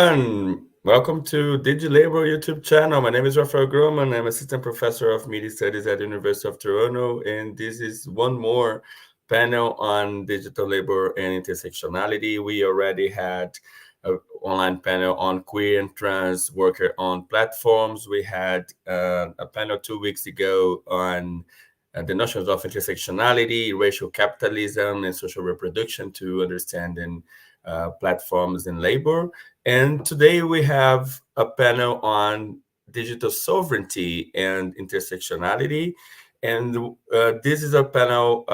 everyone. Welcome to DigiLabor YouTube channel. My name is Rafael Groman. I'm assistant professor of media studies at the University of Toronto, and this is one more panel on digital labor and intersectionality. We already had an online panel on queer and trans worker on platforms. We had a panel 2 weeks ago on the notions of intersectionality, racial capitalism, and social reproduction to understanding platforms and labor. And today we have a panel on digital sovereignty and intersectionality. And this is a panel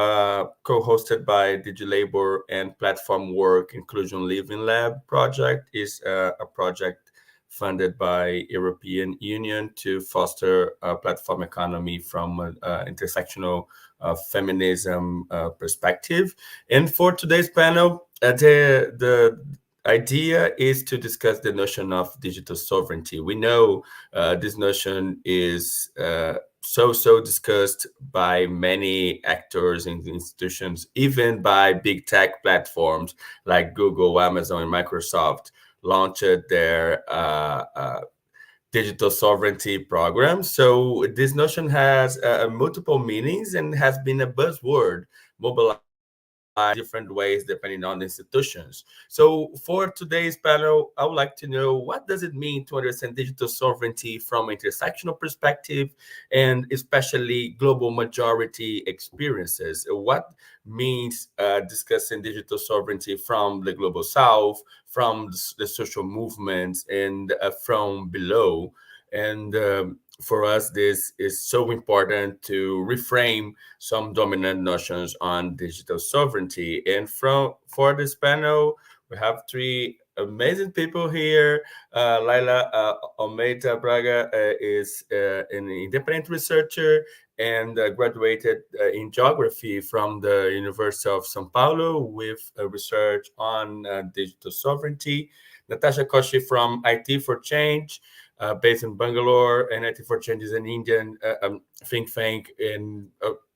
co-hosted by DigiLabor and Platform Work Inclusion Living Lab project. Is a project funded by European Union to foster a platform economy from an intersectional feminism perspective. And for today's panel, the idea is to discuss the notion of digital sovereignty. We know this notion is so discussed by many actors and institutions, even by big tech platforms like Google, Amazon, and Microsoft launched their digital sovereignty program. So this notion has multiple meanings and has been a buzzword mobilized different ways depending on the institutions. So for today's panel, I would like to know, what does it mean to understand digital sovereignty from an intersectional perspective, and especially global majority experiences? What means discussing digital sovereignty from the global south, from the social movements, and from below? And for us, this is so important to reframe some dominant notions on digital sovereignty. And for this panel, we have three amazing people here. Laila Almeida Braga is an independent researcher and graduated in geography from the University of São Paulo with research on digital sovereignty. Natasha Koshy from IT for Change, based in Bangalore, and IT for Change is an Indian think tank and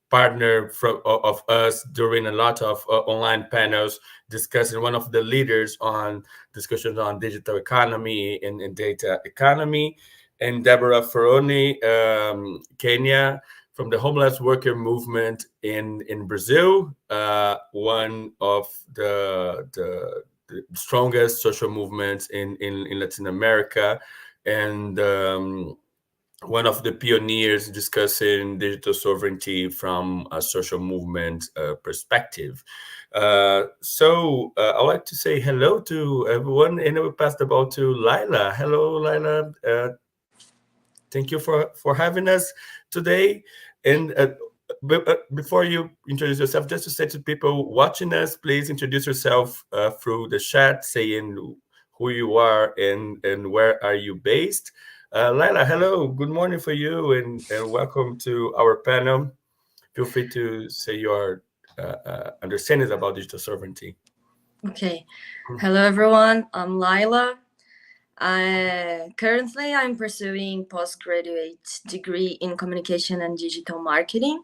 partner of us during a lot of online panels discussing, one of the leaders on discussions on digital economy and data economy. And Deborah Foroni, Kenya, from the homeless worker movement in Brazil, one of the strongest social movements in Latin America, and one of the pioneers discussing digital sovereignty from a social movement perspective. So I'd like to say hello to everyone, and I will pass the ball to Laila. Hello, Laila. Thank you for having us today. And before you introduce yourself, just to say to people watching us, please introduce yourself through the chat, saying who you are and where are you based. Laila, hello, good morning for you, and welcome to our panel. Feel free to say your understandings about digital sovereignty. Okay. Hello, everyone. I'm Laila. Currently, I'm pursuing postgraduate degree in communication and digital marketing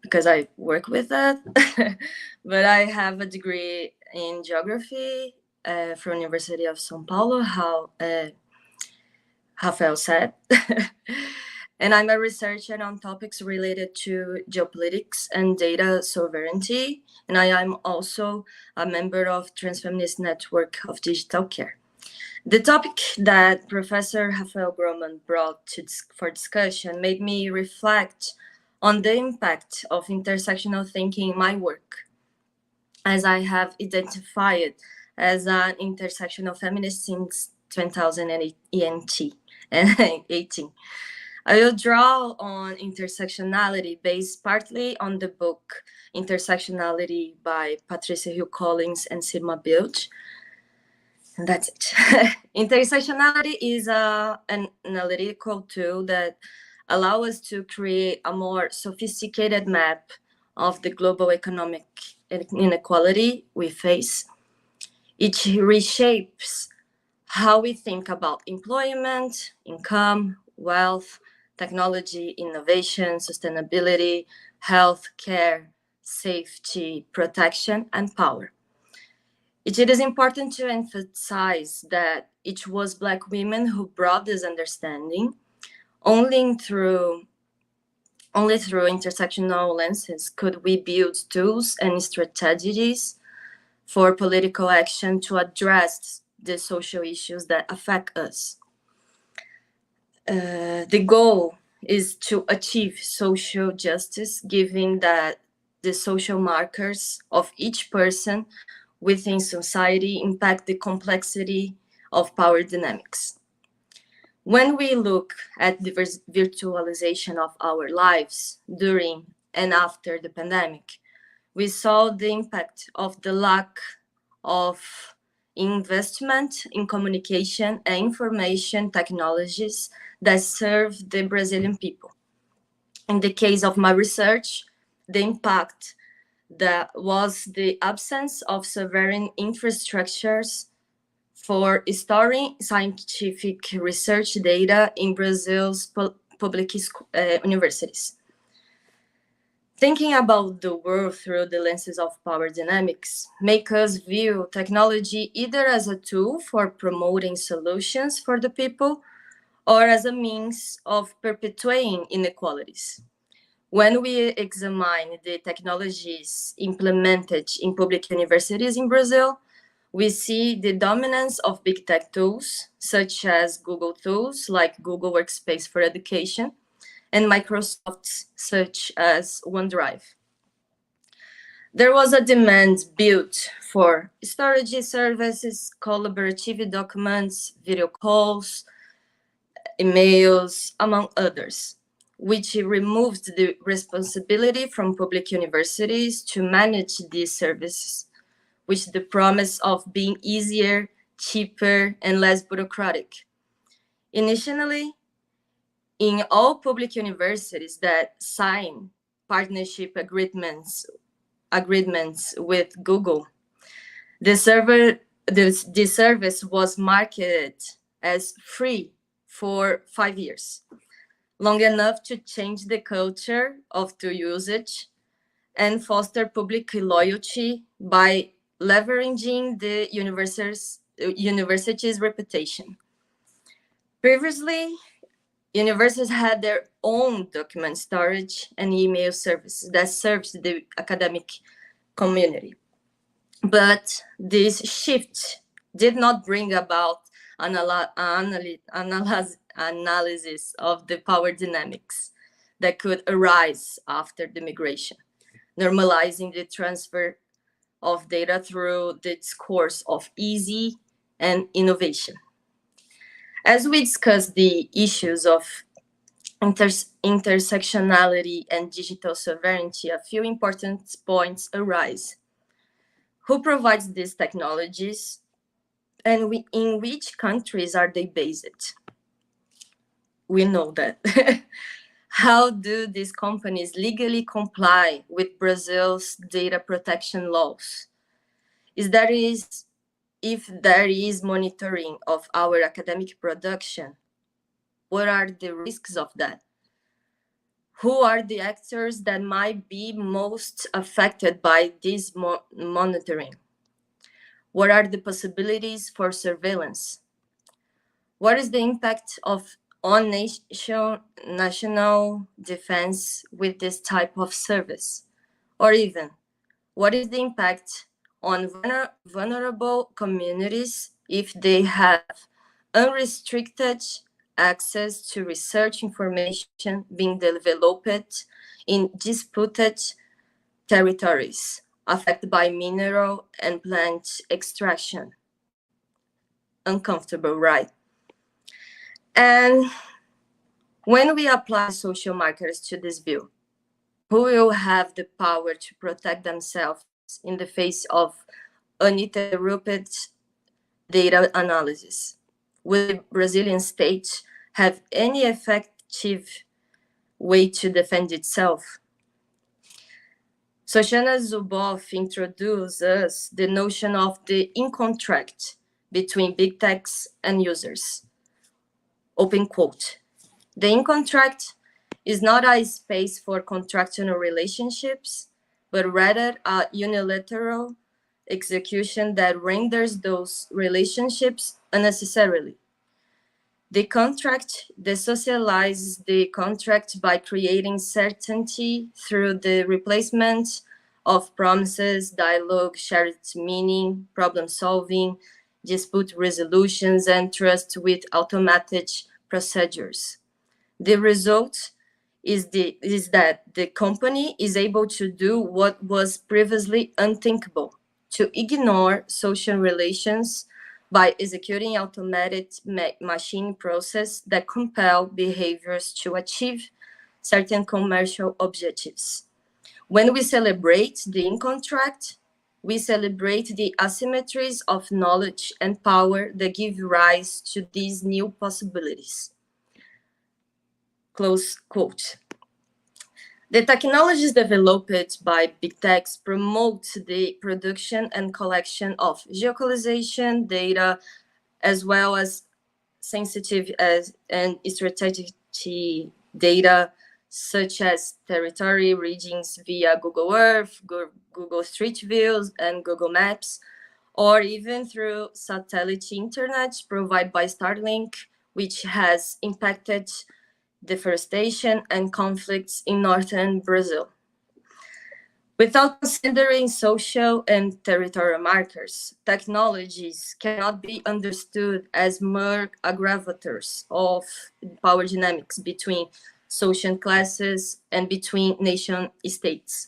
because I work with that. But I have a degree in geography from University of São Paulo, how Rafael said. And I'm a researcher on topics related to geopolitics and data sovereignty. And I am also a member of Transfeminist Network of Digital Care. The topic that Professor Rafael Groman brought for discussion made me reflect on the impact of intersectional thinking in my work, as I have identified as an intersectional feminist since 2018. I will draw on intersectionality based partly on the book Intersectionality by Patricia Hill Collins and Sirma Bilge. And that's it. Intersectionality is an analytical tool that allows us to create a more sophisticated map of the global economic inequality we face. It reshapes how we think about employment, income, wealth, technology, innovation, sustainability, health care, safety, protection, and power. It is important to emphasize that it was Black women who brought this understanding. Only through intersectional lenses could we build tools and strategies for political action to address the social issues that affect us. The goal is to achieve social justice, given that the social markers of each person within society impact the complexity of power dynamics. When we look at the virtualization of our lives during and after the pandemic, we saw the impact of the lack of investment in communication and information technologies that serve the Brazilian people. In the case of my research, the impact that was the absence of sovereign infrastructures for storing scientific research data in Brazil's public universities. Thinking about the world through the lenses of power dynamics make us view technology either as a tool for promoting solutions for the people or as a means of perpetuating inequalities. When we examine the technologies implemented in public universities in Brazil, we see the dominance of big tech tools, such as Google tools like Google Workspace for Education, and Microsoft's such as OneDrive. There was a demand built for storage services, collaborative documents, video calls, emails, among others, which removed the responsibility from public universities to manage these services, with the promise of being easier, cheaper, and less bureaucratic. Initially, in all public universities that sign partnership agreements with Google, the service was marketed as free for 5 years, long enough to change the culture of tool usage and foster public loyalty by leveraging the university's reputation. Previously, universities had their own document storage and email services that served the academic community. But this shift did not bring about analysis of the power dynamics that could arise after the migration, normalizing the transfer of data through the discourse of easy and innovation. As we discuss the issues of intersectionality and digital sovereignty, a few important points arise. Who provides these technologies, and in which countries are they based? We know that. How do these companies legally comply with Brazil's data protection laws? If there is monitoring of our academic production, what are the risks of that? Who are the actors that might be most affected by this monitoring? What are the possibilities for surveillance? What is the impact on national defense with this type of service? Or even, what is the impact on vulnerable communities if they have unrestricted access to research information being developed in disputed territories affected by mineral and plant extraction? Uncomfortable, right? And when we apply social markers to this view, who will have the power to protect themselves in the face of uninterrupted data analysis? Will the Brazilian state have any effective way to defend itself? Shoshana Zuboff introduced us the notion of the in-contract between big techs and users. Open quote. The in-contract is not a space for contractual relationships, but rather a unilateral execution that renders those relationships unnecessarily. The contract desocializes the contract by creating certainty through the replacement of promises, dialogue, shared meaning, problem solving, dispute resolutions, and trust with automated procedures. The result is that the company is able to do what was previously unthinkable, to ignore social relations by executing automated machine process that compel behaviors to achieve certain commercial objectives. When we celebrate the in-contract, we celebrate the asymmetries of knowledge and power that give rise to these new possibilities. Close quote. The technologies developed by big techs promote the production and collection of geolocalization data, as well as sensitive and strategic data, such as territory readings via Google Earth, Google Street Views, and Google Maps, or even through satellite internet provided by Starlink, which has impacted deforestation and conflicts in northern Brazil. Without considering social and territorial markers, technologies cannot be understood as mere aggravators of power dynamics between social classes and between nation states.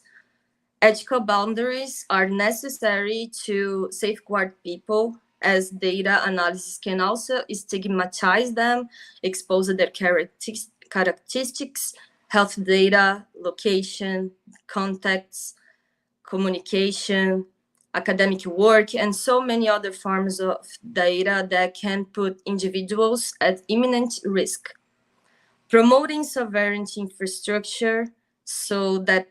Ethical boundaries are necessary to safeguard people, as data analysis can also stigmatize them, expose their characteristics, health data, location, contacts, communication, academic work, and so many other forms of data that can put individuals at imminent risk. Promoting sovereignty infrastructure so that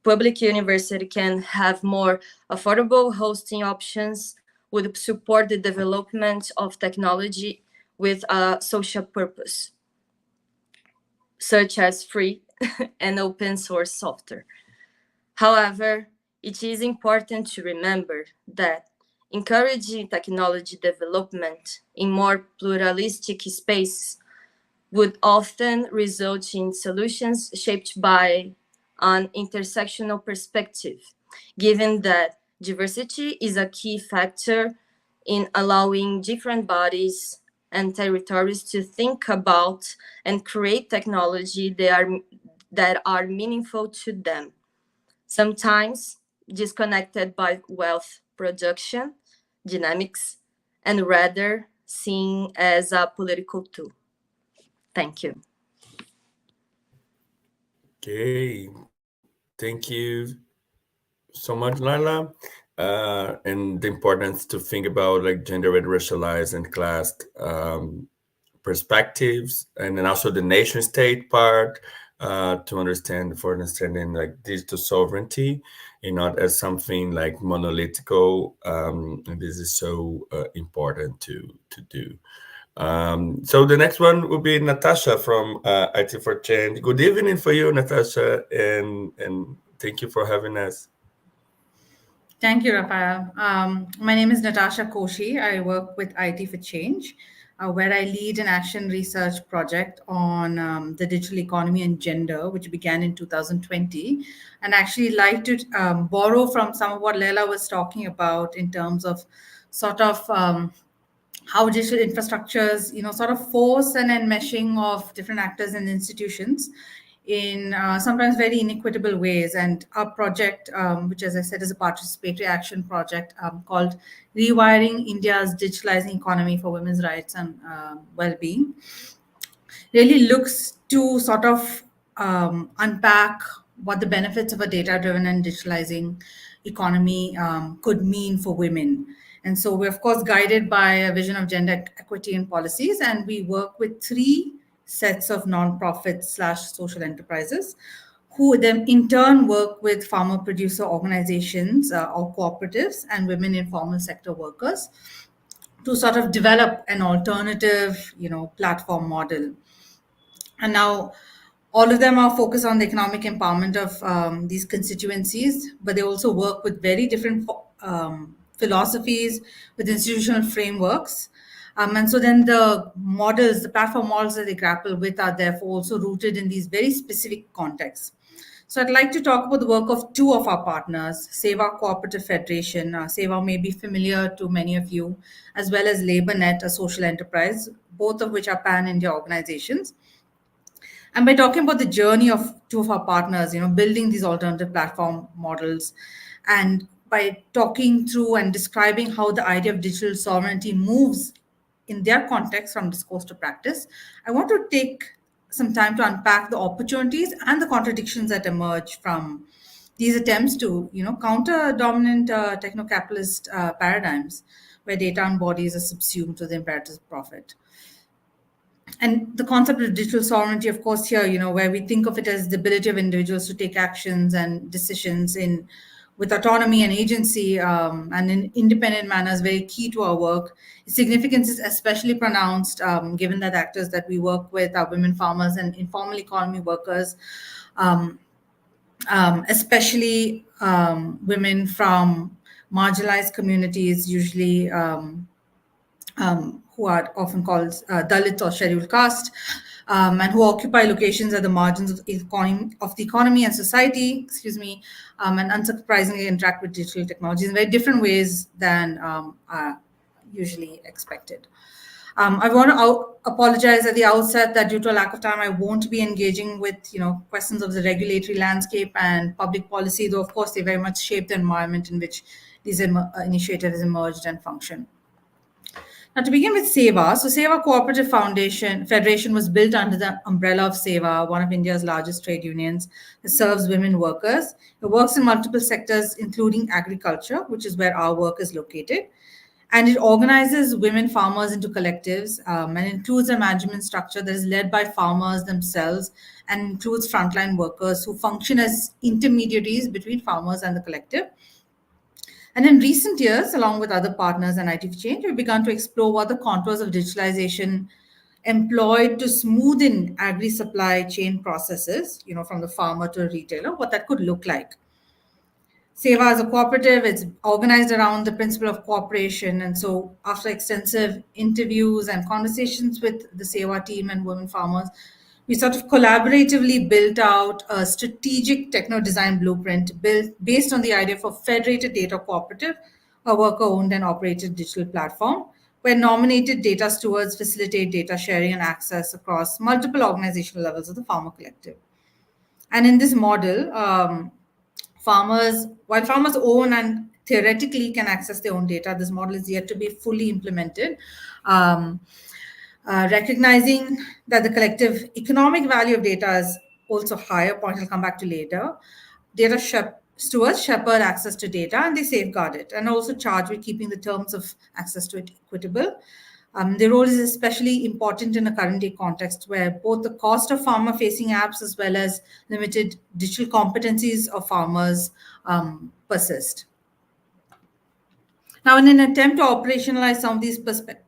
public university can have more affordable hosting options would support the development of technology with a social purpose, such as free and open source software. However, it is important to remember that encouraging technology development in more pluralistic spaces would often result in solutions shaped by an intersectional perspective, given that diversity is a key factor in allowing different bodies and territories to think about and create technology that are meaningful to them, sometimes disconnected by wealth production dynamics and rather seen as a political tool. Thank you. Okay, thank you so much, Laila. And the importance to think about like gender and racialized and classed perspectives, and then also the nation state part to understanding like digital sovereignty, and not as something like monolithical. And this is so important to do. So the next one will be Natasha from IT for Change. Good evening for you, Natasha, and thank you for having us. Thank you, Rafael. My name is Natasha Koshy. I work with IT for Change, where I lead an action research project on the digital economy and gender, which began in 2020. And actually like to borrow from some of what Laila was talking about in terms of sort of how digital infrastructures, sort of force an enmeshing of different actors and institutions in sometimes very inequitable ways. And our project, which, as I said, is a participatory action project called Rewiring India's Digitalizing Economy for Women's Rights and Well-being, really looks to sort of unpack what the benefits of a data-driven and digitalizing economy could mean for women. And so we're, of course, guided by a vision of gender equity and policies, and we work with 3 sets of nonprofits/social enterprises who then in turn work with farmer producer organizations or cooperatives and women informal sector workers to sort of develop an alternative, platform model. And now all of them are focused on the economic empowerment of these constituencies, but they also work with very different philosophies, with institutional frameworks. And so then the models, the platform models that they grapple with are therefore also rooted in these very specific contexts. So I'd like to talk about the work of two of our partners, Seva Cooperative Federation. Seva may be familiar to many of you, as well as LabourNet, a social enterprise, both of which are pan-India organizations. And by talking about the journey of two of our partners, building these alternative platform models, and by talking through and describing how the idea of digital sovereignty moves in their context from discourse to practice, I want to take some time to unpack the opportunities and the contradictions that emerge from these attempts to, counter dominant techno-capitalist paradigms where data and bodies are subsumed to the imperatives of profit. And the concept of digital sovereignty, of course, here, where we think of it as the ability of individuals to take actions and decisions with autonomy and agency, and in independent manner, is very key to our work. Its significance is especially pronounced given that actors that we work with are women farmers and informal economy workers, especially women from marginalized communities, usually who are often called Dalits or scheduled caste, and who occupy locations at the margins of the economy and society, and unsurprisingly interact with digital technologies in very different ways than are usually expected. I want to apologize at the outset that due to a lack of time, I won't be engaging with questions of the regulatory landscape and public policy, though of course they very much shape the environment in which these initiatives emerged and function. Now, to begin with Seva, so Seva Cooperative Federation was built under the umbrella of Seva, one of India's largest trade unions that serves women workers. It works in multiple sectors, including agriculture, which is where our work is located. And it organizes women farmers into collectives and includes a management structure that is led by farmers themselves and includes frontline workers who function as intermediaries between farmers and the collective. And in recent years, along with other partners and IT for Change, we've begun to explore what the contours of digitalization employed to smoothen agri-supply chain processes, from the farmer to the retailer, what that could look like. Seva is a cooperative, it's organized around the principle of cooperation. And so after extensive interviews and conversations with the Seva team and women farmers, we sort of collaboratively built out a strategic techno-design blueprint based on the idea of a federated data cooperative, a worker-owned and operated digital platform, where nominated data stewards facilitate data sharing and access across multiple organizational levels of the farmer collective. And in this model, while farmers own and theoretically can access their own data, this model is yet to be fully implemented. Recognizing that the collective economic value of data is also higher, point I'll come back to later. Data stewards shepherd access to data and they safeguard it and also charge with keeping the terms of access to it equitable. Their role is especially important in a current day context where both the cost of farmer-facing apps as well as limited digital competencies of farmers persist. Now, in an attempt to operationalize some of these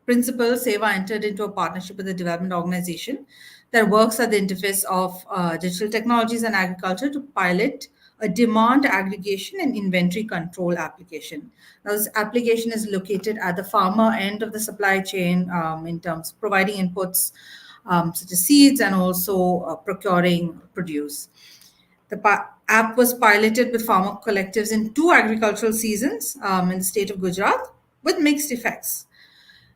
principles, Seva entered into a partnership with a development organization that works at the interface of digital technologies and agriculture to pilot a demand aggregation and inventory control application. Now, this application is located at the farmer end of the supply chain in terms of providing inputs such as seeds and also procuring produce. The app was piloted with farmer collectives in 2 agricultural seasons in the state of Gujarat with mixed effects.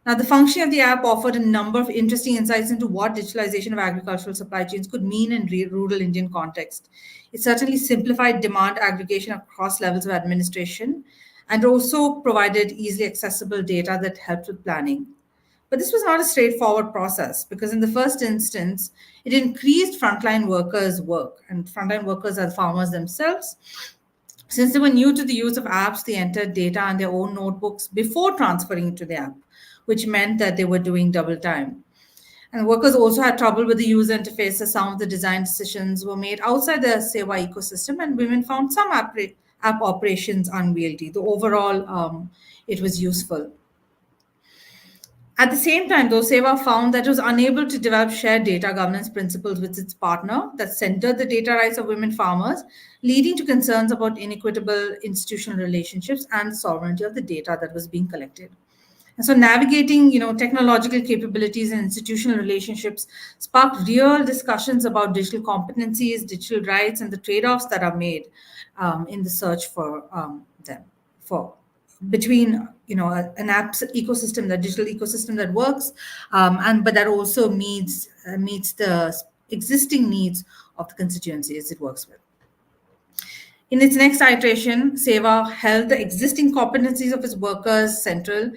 Now, the functioning of the app offered a number of interesting insights into what digitalization of agricultural supply chains could mean in rural Indian context. It certainly simplified demand aggregation across levels of administration and also provided easily accessible data that helped with planning. But this was not a straightforward process because in the first instance, it increased frontline workers' work, and frontline workers are the farmers themselves. Since they were new to the use of apps, they entered data on their own notebooks before transferring it to the app, which meant that they were doing double time. And workers also had trouble with the user interface as some of the design decisions were made outside the Seva ecosystem, and women found some app operations unwieldy. Though overall, it was useful. At the same time, though, Seva found that it was unable to develop shared data governance principles with its partner that centered the data rights of women farmers, leading to concerns about inequitable institutional relationships and the sovereignty of the data that was being collected. And so navigating, technological capabilities and institutional relationships sparked real discussions about digital competencies, digital rights, and the trade-offs that are made in the search for them, for between an app ecosystem, that digital ecosystem that works, and but that also meets the existing needs of the constituencies it works with. In its next iteration, Seva held the existing competencies of its workers central.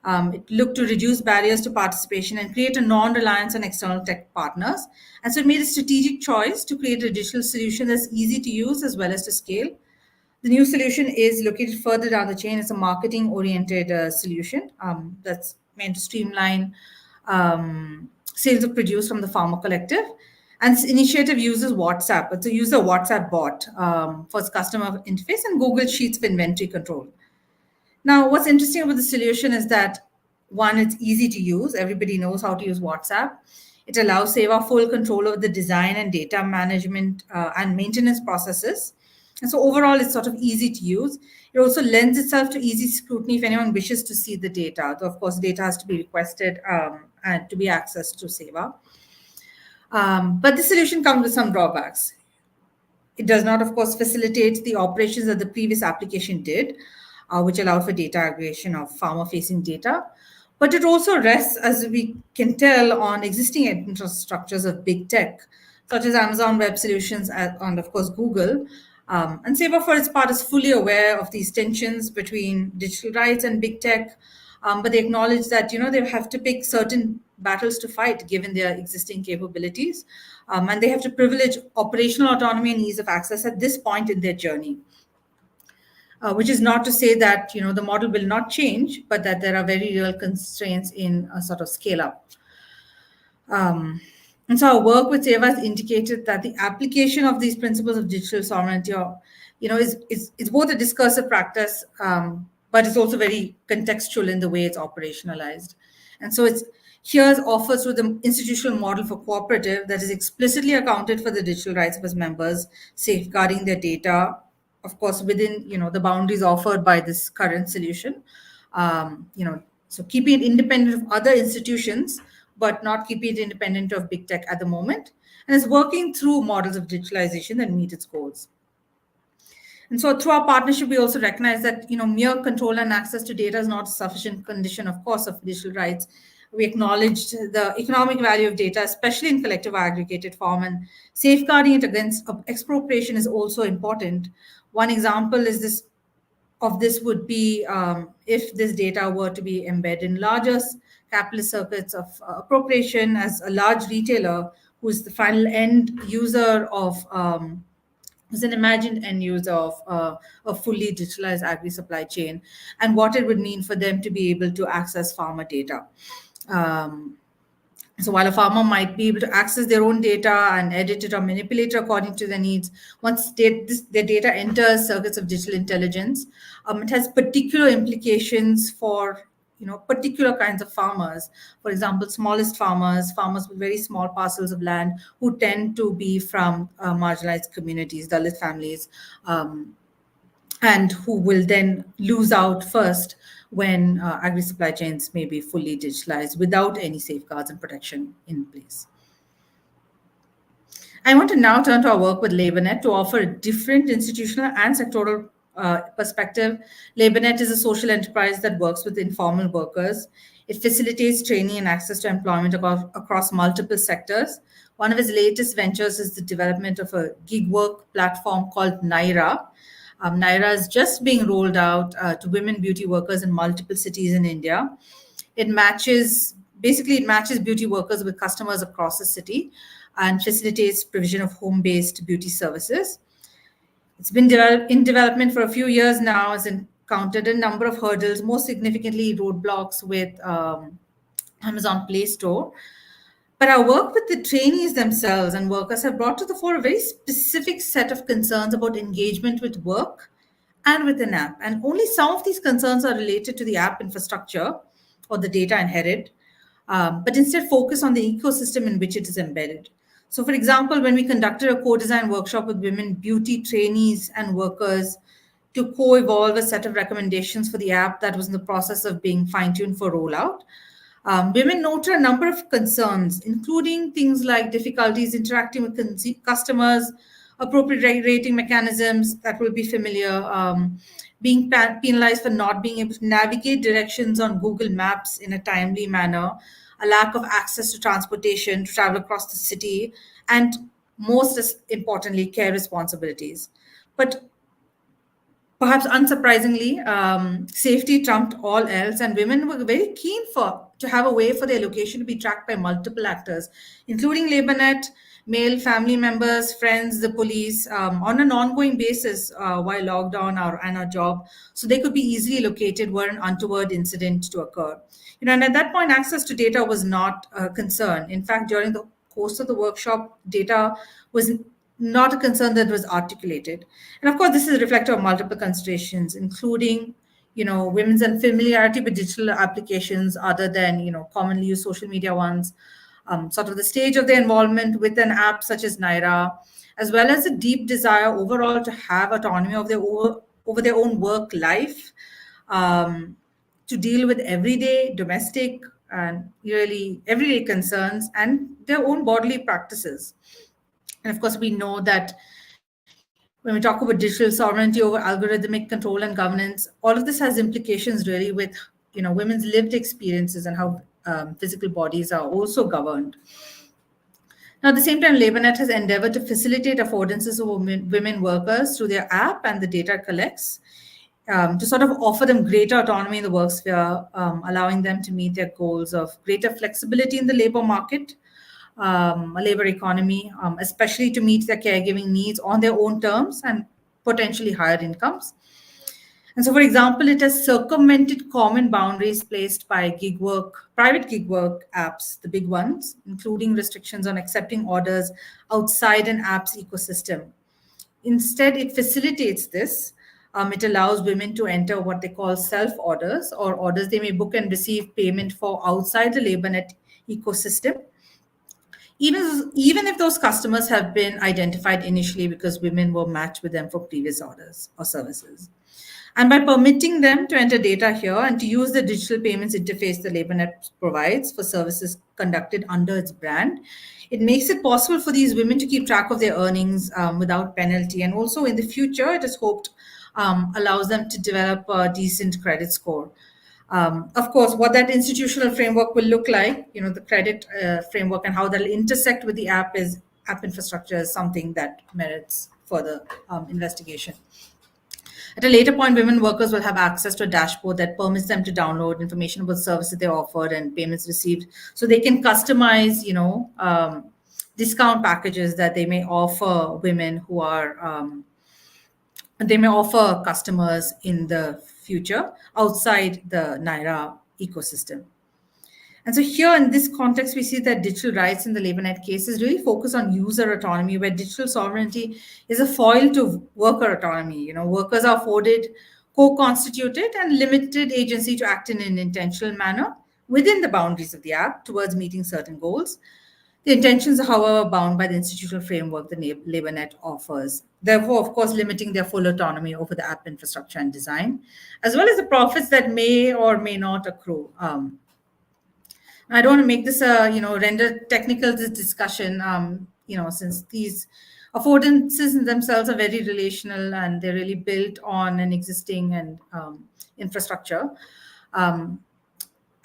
It looked to reduce barriers to participation and create a non-reliance on external tech partners. And so it made a strategic choice to create a digital solution that's easy to use as well as to scale. The new solution is located further down the chain. It's a marketing-oriented solution that's meant to streamline sales of produce from the farmer collective. And this initiative uses WhatsApp. It's a user WhatsApp bot for its customer interface and Google Sheets for inventory control. Now, what's interesting about the solution is that, one, it's easy to use. Everybody knows how to use WhatsApp. It allows Seva full control over the design and data management and maintenance processes. And so overall, it's sort of easy to use. It also lends itself to easy scrutiny if anyone wishes to see the data. Though, of course, data has to be requested and to be accessed to Seva. But the solution comes with some drawbacks. It does not, of course, facilitate the operations that the previous application did, which allowed for data aggregation of farmer-facing data. But it also rests, as we can tell, on existing infrastructures of big tech, such as Amazon Web Solutions and, of course, Google. And Seva, for its part, is fully aware of these tensions between digital rights and big tech, but they acknowledge that they have to pick certain battles to fight given their existing capabilities, and they have to privilege operational autonomy and ease of access at this point in their journey. Which is not to say that the model will not change, but that there are very real constraints in a sort of scale up. And so our work with Seva has indicated that the application of these principles of digital sovereignty, is both a discursive practice, but it's also very contextual in the way it's operationalized. And so here's offers through the institutional model for cooperative that is explicitly accounted for the digital rights of its members, safeguarding their data, of course, within the boundaries offered by this current solution. So keeping it independent of other institutions, but not keeping it independent of big tech at the moment, and is working through models of digitalization that meet its goals. And so through our partnership, we also recognize that mere control and access to data is not a sufficient condition, of course, of digital rights. We acknowledged the economic value of data, especially in collective aggregated form, and safeguarding it against expropriation is also important. One example of this would be if this data were to be embedded in larger capitalist circuits of appropriation, as a large retailer who is the final end user of, who's an imagined end user of a fully digitalized agri supply chain, and what it would mean for them to be able to access farmer data. So while a farmer might be able to access their own data and edit it or manipulate it according to their needs, once their data enters circuits of digital intelligence, it has particular implications for particular kinds of farmers. For example, smallest farmers with very small parcels of land, who tend to be from marginalized communities, Dalit families, and who will then lose out first when agri-supply chains may be fully digitalized without any safeguards and protection in place. I want to now turn to our work with LabourNet to offer a different institutional and sectoral perspective. LabourNet is a social enterprise that works with informal workers. It facilitates training and access to employment across multiple sectors. One of its latest ventures is the development of a gig work platform called Naira. Naira is just being rolled out to women beauty workers in multiple cities in India. It matches beauty workers with customers across the city and facilitates provision of home-based beauty services. It's been in development for a few years now, has encountered a number of hurdles, most significantly roadblocks with Amazon Play Store. But our work with the trainees themselves and workers have brought to the fore a very specific set of concerns about engagement with work and with an app. And only some of these concerns are related to the app infrastructure or the data inherited. but instead focus on the ecosystem in which it is embedded. So, for example, when we conducted a co-design workshop with women beauty trainees and workers to co-evolve a set of recommendations for the app that was in the process of being fine-tuned for rollout, women noted a number of concerns, including things like difficulties interacting with customers, appropriate rating mechanisms that will be familiar, being penalized for not being able to navigate directions on Google Maps in a timely manner, a lack of access to transportation to travel across the city, and most importantly, care responsibilities. But perhaps unsurprisingly, safety trumped all else, and women were very keen to have a way for their location to be tracked by multiple actors, including LabourNet, male family members, friends, the police, on an ongoing basis while logged on and our job, so they could be easily located were an untoward incident to occur. And at that point, access to data was not a concern. In fact, during the course of the workshop, data was not a concern that was articulated. And of course, this is reflective of multiple considerations, including, women's unfamiliarity with digital applications other than, commonly used social media ones, sort of the stage of their involvement with an app such as Naira, as well as a deep desire overall to have autonomy of over their own work life, to deal with everyday domestic and really everyday concerns and their own bodily practices. And of course, we know that when we talk about digital sovereignty over algorithmic control and governance, all of this has implications really with women's lived experiences and how physical bodies are also governed. Now, at the same time, LabourNet has endeavored to facilitate affordances of women workers through their app and the data it collects, to sort of offer them greater autonomy in the work sphere, allowing them to meet their goals of greater flexibility in the labor market, a labor economy, especially to meet their caregiving needs on their own terms and potentially higher incomes. And so, for example, it has circumvented common boundaries placed by gig work, private gig work apps, the big ones, including restrictions on accepting orders outside an app's ecosystem. Instead, it facilitates this. It allows women to enter what they call self orders, or orders they may book and receive payment for outside the LabourNet ecosystem, even if those customers have been identified initially because women were matched with them for previous orders or services. And by permitting them to enter data here and to use the digital payments interface the LabourNet provides for services conducted under its brand, it makes it possible for these women to keep track of their earnings without penalty. And also in the future, it is hoped allows them to develop a decent credit score. Of course, what that institutional framework will look like, the credit framework and how that'll intersect with the app infrastructure is something that merits further investigation. At a later point, women workers will have access to a dashboard that permits them to download information about services they offered and payments received, so they can customize, discount packages that they may offer women who are they may offer customers in the future outside the Naira ecosystem. And so here in this context, we see that digital rights in the LabourNet case is really focused on user autonomy, where digital sovereignty is a foil to worker autonomy. Workers are afforded co-constituted and limited agency to act in an intentional manner within the boundaries of the app towards meeting certain goals. The intentions are, however, bound by the institutional framework the LabourNet offers, therefore, of course, limiting their full autonomy over the app infrastructure and design, as well as the profits that may or may not accrue. I don't want to make this a render technical this discussion, since these affordances in themselves are very relational and they're really built on an existing and infrastructure.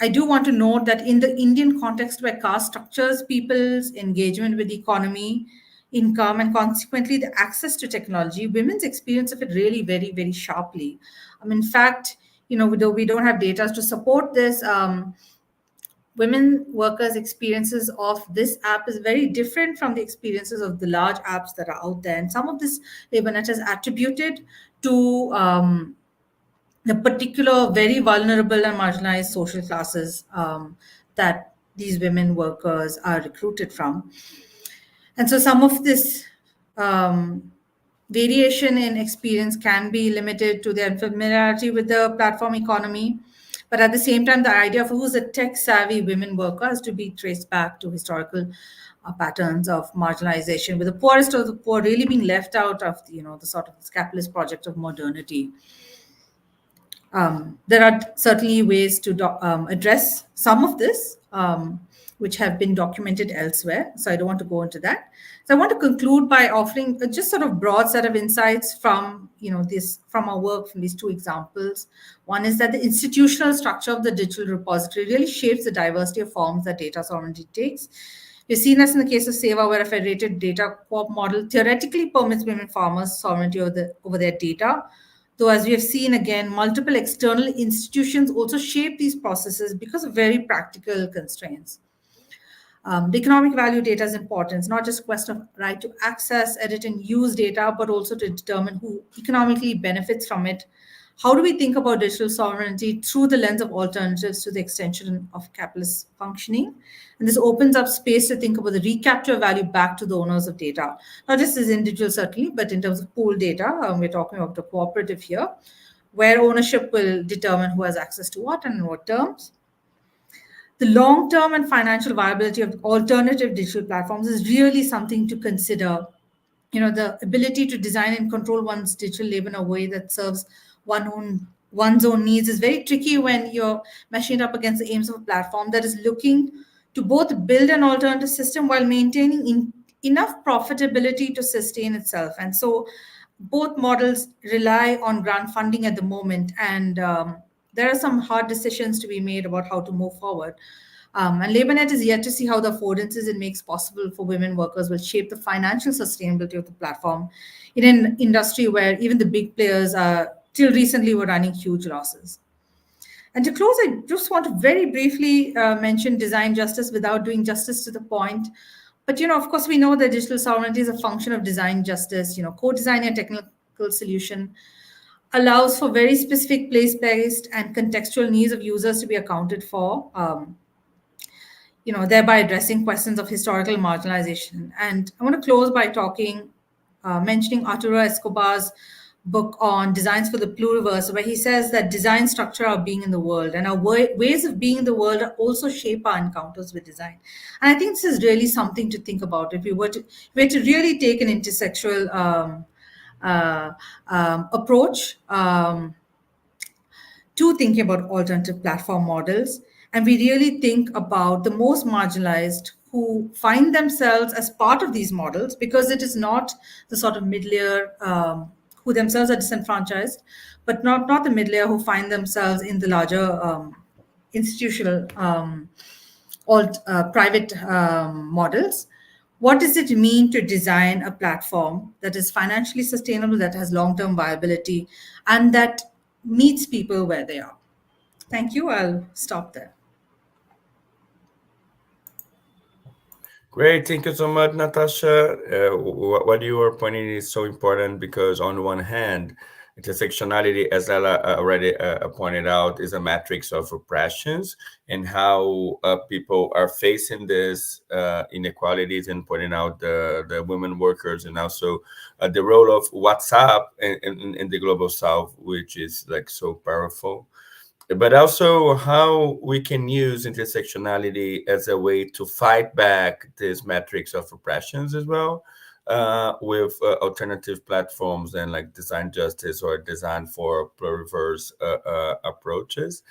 I do want to note that in the Indian context, where caste structures people's engagement with the economy, income, and consequently the access to technology, women's experience of it really very, very sharply. In fact, though we don't have data to support this, women workers' experiences of this app is very different from the experiences of the large apps that are out there. And some of this LabourNet is attributed to the particular very vulnerable and marginalized social classes that these women workers are recruited from. And so some of this variation in experience can be limited to their familiarity with the platform economy, But at the same time, the idea of who's a tech-savvy women worker has to be traced back to historical patterns of marginalization, with the poorest of the poor really being left out of the sort of this capitalist project of modernity. There are certainly ways to address some of this, which have been documented elsewhere. So I don't want to go into that. So I want to conclude by offering a just sort of broad set of insights from from our work, from these two examples. One is that the institutional structure of the digital repository really shapes the diversity of forms that data sovereignty takes. We've seen this in the case of SEVA, where a federated data co-op model theoretically permits women farmers sovereignty over their data. Though, as we have seen again, multiple external institutions also shape these processes because of very practical constraints. The economic value data is important. It's not just a question of right to access, edit, and use data, but also to determine who economically benefits from it. How do we think about digital sovereignty through the lens of alternatives to the extension of capitalist functioning? And this opens up space to think about the recapture value back to the owners of data, not just as individuals, certainly, but in terms of pooled data. We're talking about the cooperative here, where ownership will determine who has access to what and in what terms. The long-term and financial viability of alternative digital platforms is really something to consider. The ability to design and control one's digital labor in a way that serves one's own needs is very tricky when you're meshing it up against the aims of a platform that is looking to both build an alternative system while maintaining enough profitability to sustain itself. And so both models rely on grant funding at the moment, and there are some hard decisions to be made about how to move forward. And LabourNet is yet to see how the affordances it makes possible for women workers will shape the financial sustainability of the platform in an industry where even the big players till recently were running huge losses. And to close, I just want to very briefly mention design justice without doing justice to the point. But, of course, we know that digital sovereignty is a function of design justice. Co-designing a technical solution allows for very specific place-based and contextual needs of users to be accounted for, thereby addressing questions of historical marginalization. And I want to close by mentioning Arturo Escobar's book on Designs for the Pluriverse, where he says that design structure our being in the world, and our ways of being in the world also shape our encounters with design. And I think this is really something to think about. If we were to really take an intersectional approach to thinking about alternative platform models, and we really think about the most marginalized who find themselves as part of these models, because it is not the sort of mid-layer who themselves are disenfranchised, but not the mid-layer who find themselves in the larger institutional private models. What does it mean to design a platform that is financially sustainable, that has long-term viability, and that meets people where they are? Thank you. I'll stop there. Great, thank you so much, Natasha. What you are pointing is so important because, on one hand, intersectionality, as Laila already pointed out, is a matrix of oppressions and how people are facing this inequalities, and pointing out the women workers, and also the role of WhatsApp in the global South, which is like so powerful, but also how we can use intersectionality as a way to fight back this metrics of oppressions as well, with alternative platforms and like design justice or design for pluriverse approaches,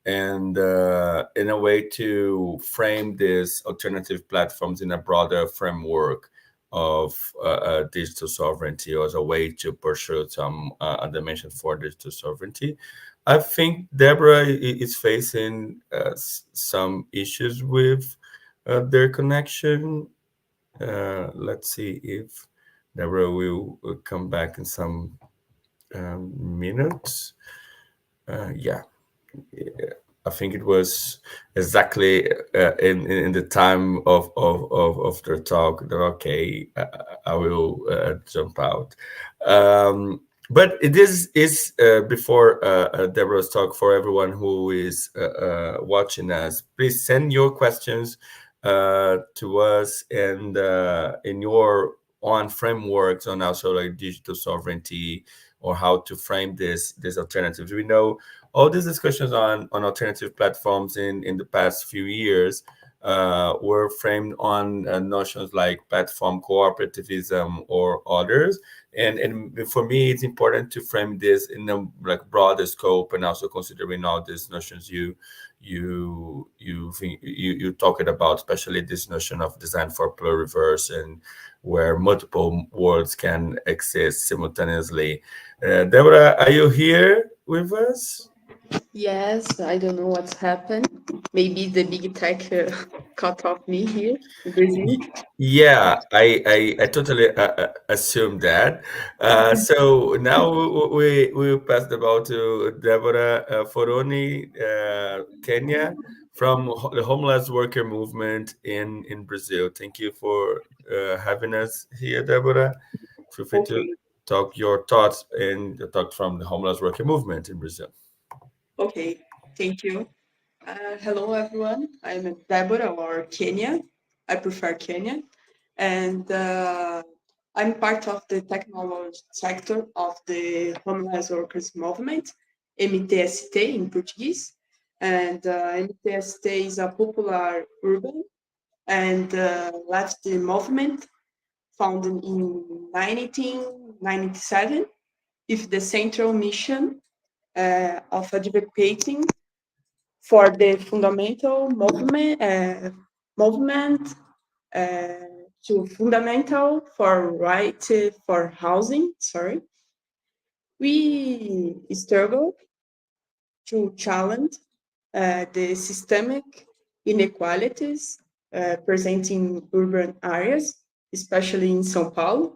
and in a way to frame these alternative platforms in a broader framework of digital sovereignty, or as a way to pursue some dimension for digital sovereignty. I think Deborah is facing some issues with their connection. Let's see if Deborah will come back in some minutes. Yeah. I think it was exactly in the time of their talk. They're okay. I will jump out. But this is before Deborah's talk. For everyone who is watching us, please send your questions to us, and in your own frameworks on also like digital sovereignty, or how to frame these alternatives. We know all these discussions on alternative platforms in the past few years were framed on notions like platform cooperativism or others. And for me, it's important to frame this in a like broader scope, and also considering all these notions you talked about, especially this notion of design for pluriverse, and where multiple worlds can exist simultaneously. Deborah, are you here with us? Yes, I don't know what's happened. Maybe the big tech cut off me here in Brazil. Y- Yeah, I totally assume that. So now we will pass the ball to Deborah Foroni, Kenya, from the homeless worker movement in Brazil. Thank you for having us here, Deborah. Feel free to Okay, talk your thoughts and talk from the homeless worker movement in Brazil. okay, thank you. Hello, everyone. I'm Deborah or Kenya. I prefer Kenya. And I'm part of the technology sector of the homeless workers movement, MTST in Portuguese. And MTST is a popular urban and left movement founded in 1997 with the central mission of advocating for the fundamental movement uh, to fundamental for right for housing. Sorry, we struggle to challenge the systemic inequalities present in urban areas, especially in São Paulo,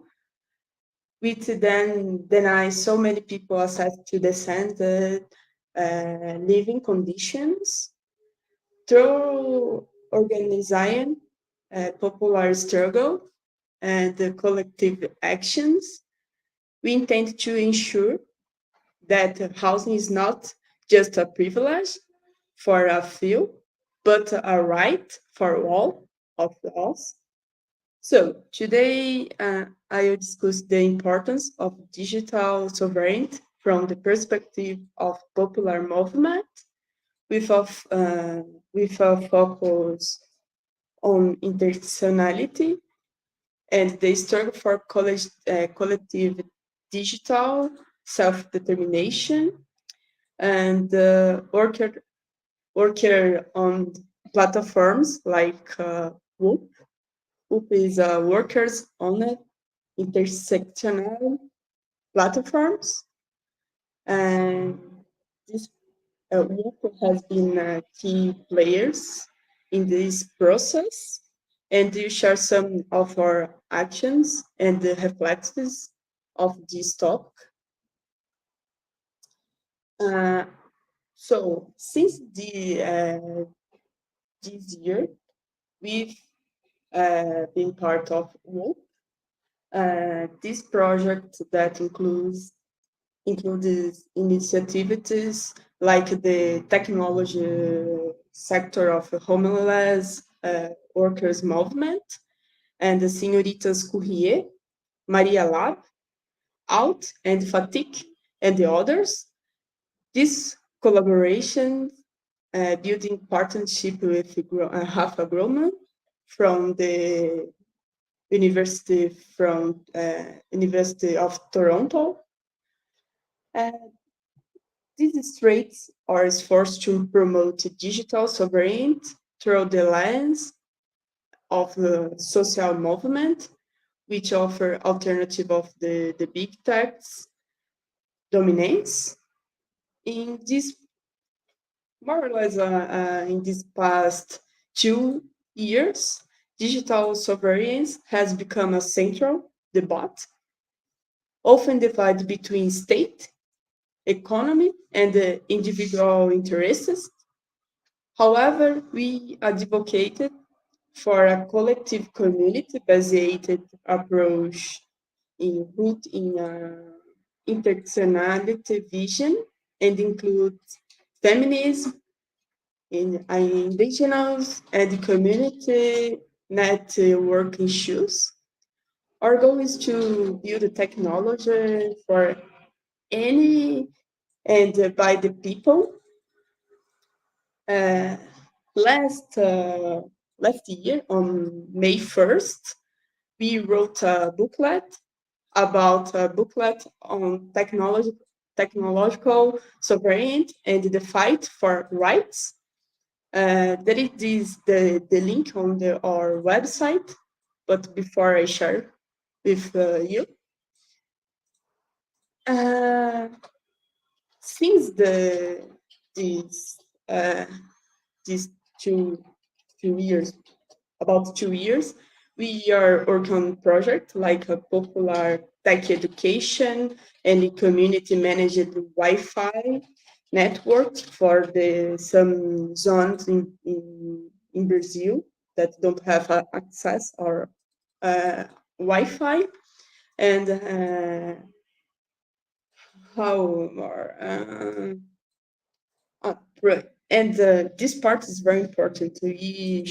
which then deny so many people access to decent living conditions through organizing popular struggle and the collective actions. We intend to ensure that housing is not just a privilege for a few, but a right for all of us. So today I will discuss the importance of digital sovereignty from the perspective of popular movement with a focus on intersectionality and the struggle for collective digital self-determination and worker on platforms like WOOP. WOOP is workers on intersectional platforms, and this WOOP has been key players in this process, and you share some of our actions and the reflexes of this talk. Uh, so since this year, we've been part of WOOP. This project that includes initiatives like the technology sector of the homeless workers movement and the Senhoritas Courrier, Maria Lab, Out, and Fatik, and the others. This collaboration building partnership with Rafa Groman from the University of Toronto. Uh, These traits are forced to promote digital sovereignty through the lens of the social movement, which offer alternative of the big tech's dominance. In this, more or less, in these past 2 years, digital sovereignty has become a central debate, often divided between state, economy, and individual interests. However, we advocated for a collective community-based approach in root in intersectionality vision and includes feminism, in indigenous and community network issues. Our goal is to build a technology for any and by the people. Uh, last year, on May 1st, we wrote a booklet about a booklet on technological sovereignty and the fight for rights. There is the link on our website, but before I share with you, uh, since these uh, these two years, about 2 years, we are working on project like a popular tech education and a community managed Wi-Fi network for the some zones in Brazil that don't have access or uh, Wi-Fi, and how more right. And this part is very important. We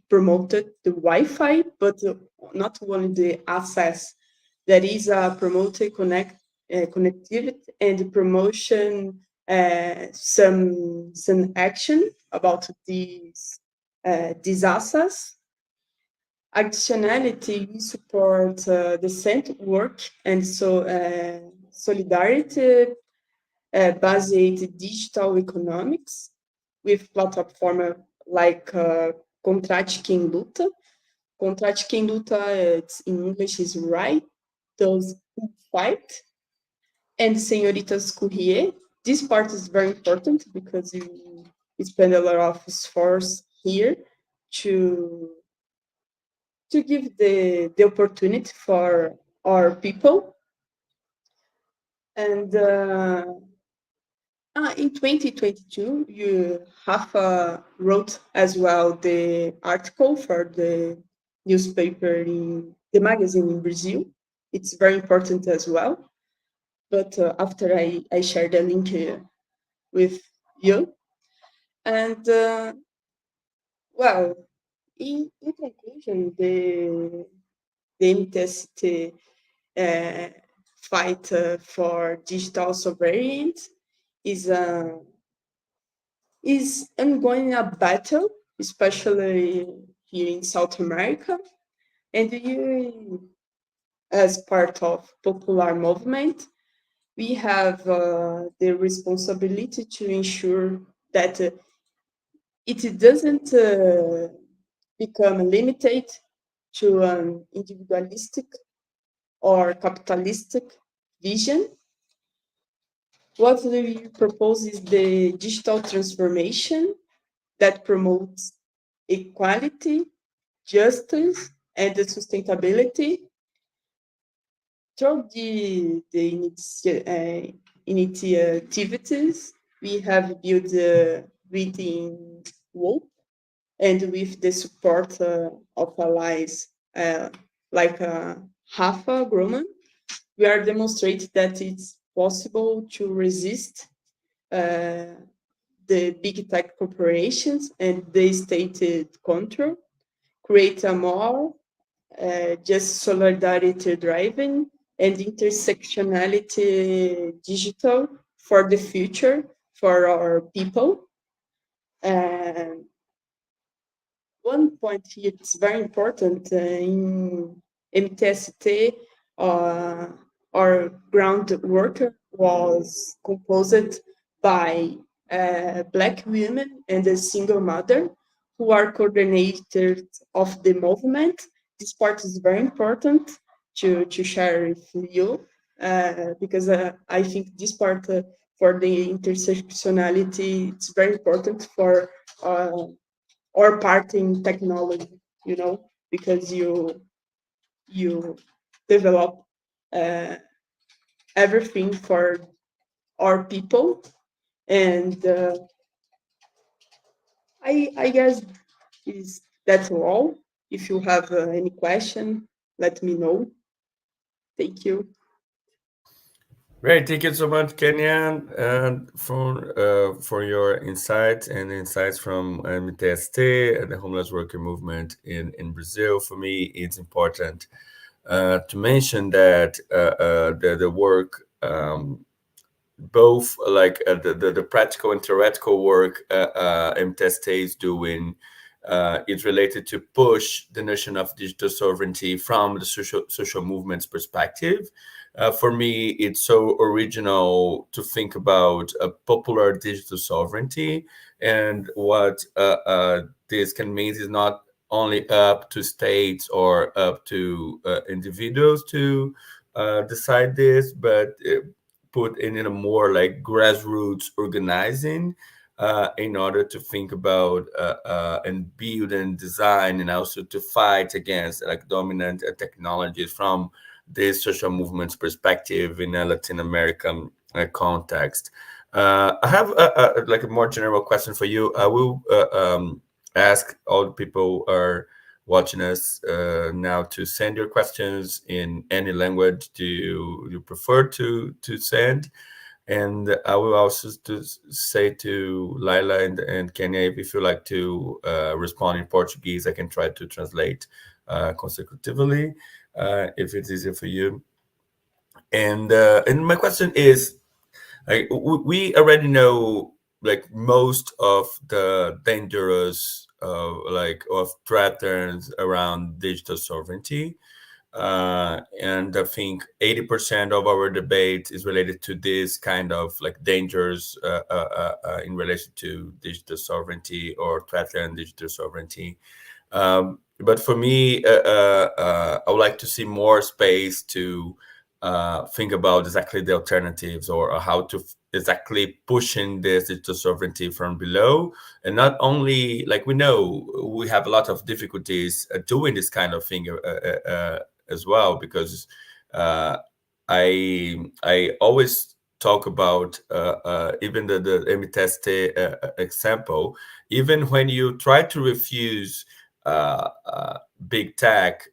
promoted the Wi-Fi, but not only the access. There is a promoted connectivity and promotion, some action about these assets. Additionality, we support the center work and solidarity based digital economics with platform like Contrate Quem Luta. Contrate Quem Luta, it's in English is right, those who fight, and Senhoritas Courrier. This part is very important because we spend a lot of force here to give the opportunity for our people. And in 2022, you have wrote as well the article for the newspaper in the magazine in Brazil. It's very important as well. But after I share the link with you, and well, in conclusion, the MTST fight for digital sovereignty is ongoing a battle, especially here in South America, and you, as part of popular movement, we have the responsibility to ensure that it doesn't become limited to an individualistic or capitalistic vision. What we propose is the digital transformation that promotes equality, justice, and the sustainability through the initiatives we have built within WOP and with the support of allies like Rafa Grumman, we are demonstrating that it's possible to resist uh, the big tech corporations and the stated control, create a more just solidarity driven and intersectionality digital for the future for our people. And one point here is very important in MTST, uh, our groundwork was composed by Black women and a single mother who are coordinators of the movement. This part is very important to share with you because I think this part for the intersectionality it's very important for or part in technology, because you develop uh, everything for our people, and I guess is that's all. If you have any question, let me know. Thank you. Great, thank you so much, Kenyan, and for your insights from MTST and the homeless worker movement in Brazil. For me, it's important to mention that the work both like the practical and theoretical work MTST is doing is related to push the notion of digital sovereignty from the social movements perspective. For me, it's so original to think about a popular digital sovereignty, and what this can mean is not only up to states or up to individuals to decide this, but put in a more like grassroots organizing in order to think about and build and design, and also to fight against like dominant technologies from this social movements perspective in a Latin American context. I have like a more general question for you. I will ask all the people who are watching us now to send your questions in any language you prefer to send. And I will also say to Laila and Kenya, if you like to respond in Portuguese, I can try to translate consecutively if it's easier for you. And my question is, like, we already know like most of the dangerous like of patterns around digital sovereignty. And I think 80% of our debate is related to this kind of like dangers in relation to digital sovereignty or threatened digital sovereignty. But for me, I would like to see more space to think about exactly the alternatives or how to exactly pushing this digital sovereignty from below. And not only, like, we know we have a lot of difficulties doing this kind of thing as well, because I always talk about even the MTST example. Even when you try to refuse big tech,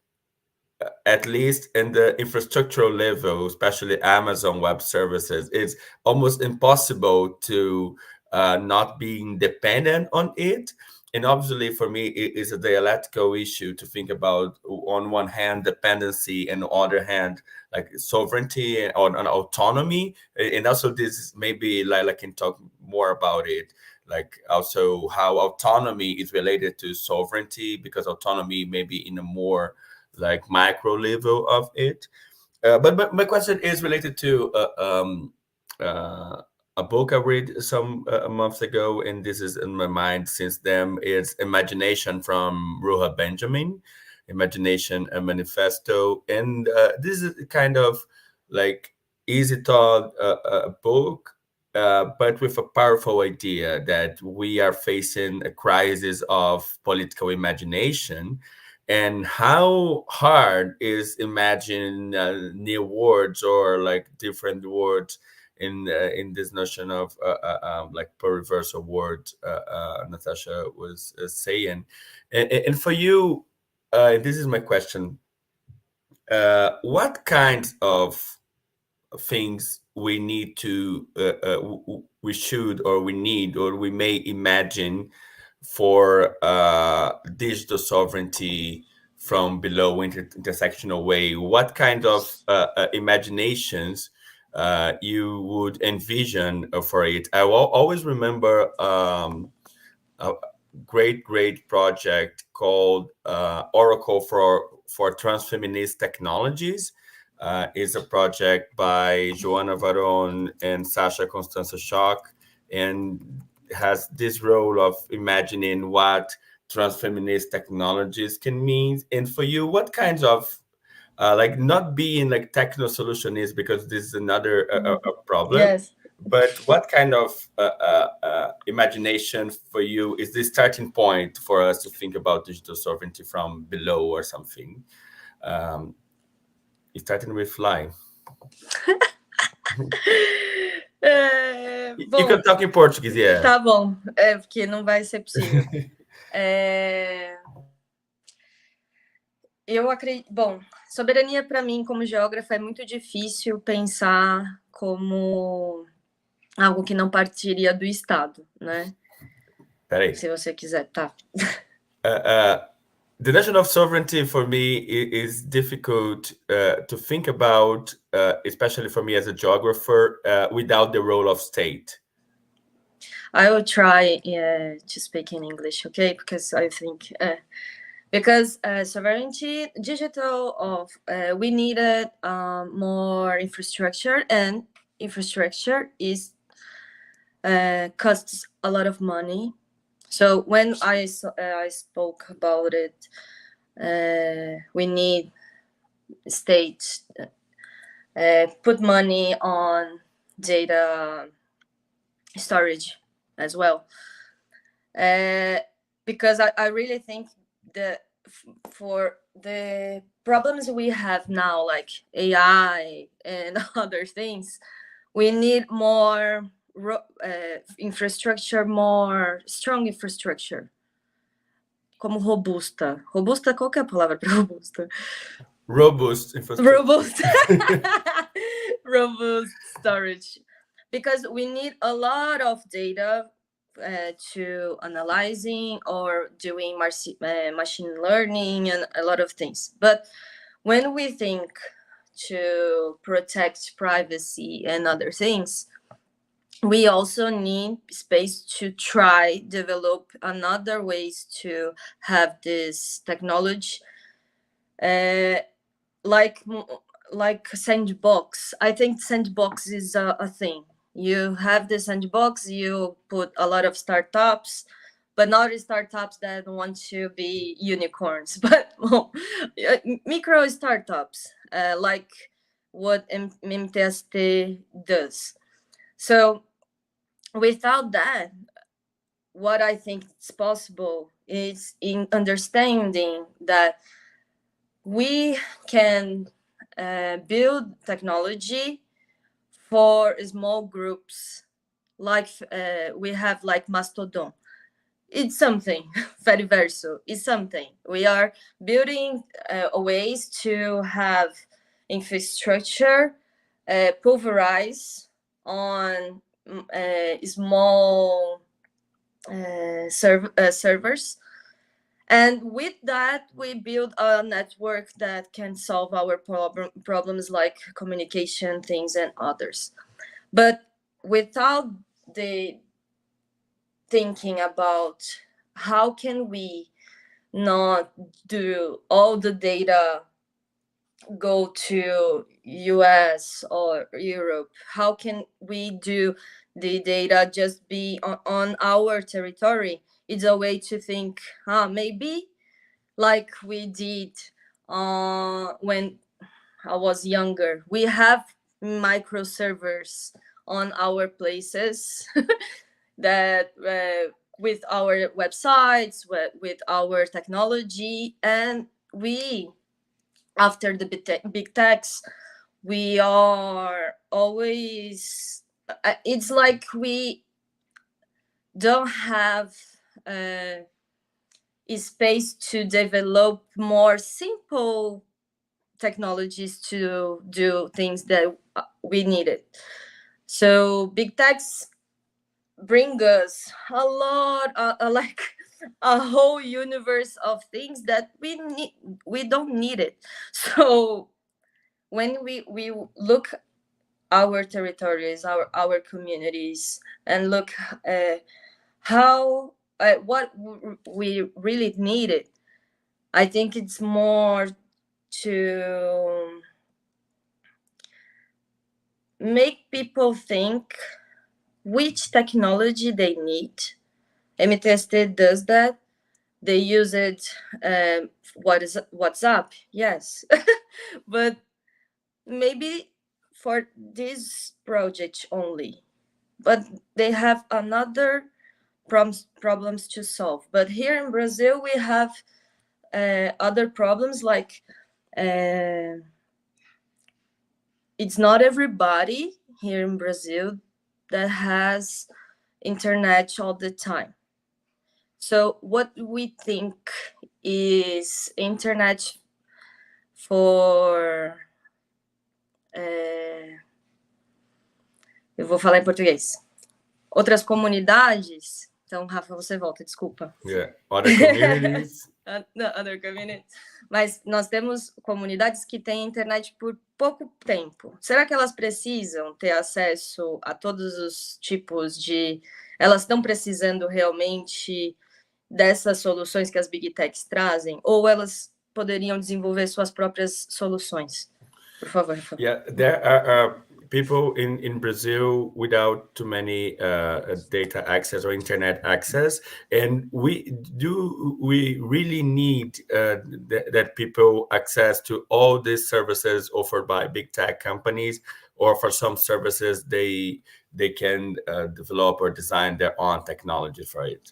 at least in the infrastructural level, especially Amazon Web Services, it's almost impossible to not being dependent on it. And obviously, for me, it is a dialectical issue to think about, on one hand, dependency, and on the other hand, like sovereignty and on autonomy. And also, this maybe Laila can talk more about it, like also how autonomy is related to sovereignty, because autonomy may be in a more like micro level of it. But my question is related to a book I read some months ago, and this is in my mind since then. It's Imagination from Ruha Benjamin, Imagination, a Manifesto. And this is kind of like easy thought book, but with a powerful idea that we are facing a crisis of political imagination, and how hard is imagine new words or like different words in this notion of like per reversal words Natasha was saying. And for you, this is my question: what kinds of things we need to we should, or we need, or we may imagine for digital sovereignty from below intersectional way? What kind of imaginations you would envision for it? I will always remember a great project called Oracle for Transfeminist Technologies. Is a project by Joana Varon and Sasha Constanza Schock, and has this role of imagining what transfeminist technologies can mean. And for you, what kinds of like, not being like techno solutionist, because this is another problem. Yes. But what kind of imagination for you is the starting point for us to think about digital sovereignty from below or something? Starting with Fly. You can talk in Portuguese, yeah. Tá bom, porque não vai ser possível. Eu acredito. Bom, soberania para mim, como geógrafa, é muito difícil pensar como algo que não partiria do Estado, né? Peraí. Se você quiser, tá. the notion of sovereignty for me is difficult to think about, especially for me as a geographer, without the role of state. I will try to speak in English, okay? Because I think sovereignty, we needed more infrastructure, and infrastructure is costs a lot of money. So when I spoke about it, we need state put money on data storage as well, because I really think that for the problems we have now, like AI and other things, we need more infrastructure, more strong infrastructure, como robusta. Robusta, qual que é a palavra para robusta? Robust infrastructure. Robust. Robust storage, because we need a lot of data to analyzing or doing machine learning and a lot of things. But when we think to protect privacy and other things, we also need space to try develop another ways to have this technology, like sandbox. I think sandbox is a thing. You have the sandbox, you put a lot of startups, but not startups that want to be unicorns, but micro startups, like what MTST does. So without that, what I think is possible is in understanding that we can build technology for small groups, like we have like Mastodon. It's something. Fediverso is something. We are building ways to have infrastructure pulverized on small servers. And with that, we build a network that can solve our problems like communication things and others. But without the thinking about how can we not do all the data go to US or Europe, how can we do the data just be on our territory? It's a way to think, maybe like we did when I was younger. We have micro servers on our places that with our websites, with our technology, and we, after the big techs, we are always, it's like we don't have space to develop more simple technologies to do things that we needed. So big techs bring us a lot, like a whole universe of things that we don't need it. So when we look our territories, our communities, and look how what we really needed, I think it's more to make people think which technology they need. MTST does that. They use it. WhatsApp, yes, but maybe for this project only. But they have another problems to solve. But here in Brazil, we have other problems, like it's not everybody here in Brazil that has internet all the time. So what we think is internet for... eu vou falar em português. Outras comunidades... Então, Rafa, você volta, desculpa. Yeah, other communities. other communities. Mas nós temos comunidades que têm internet por pouco tempo. Será que elas precisam ter acesso a todos os tipos de... Elas estão precisando realmente dessas soluções que as Big Techs trazem? Ou elas poderiam desenvolver suas próprias soluções? Por favor, Rafael. Yeah, there are people in Brazil without too many data access or internet access, and we really need that people access to all these services offered by big tech companies, or for some services they can develop or design their own technology for it.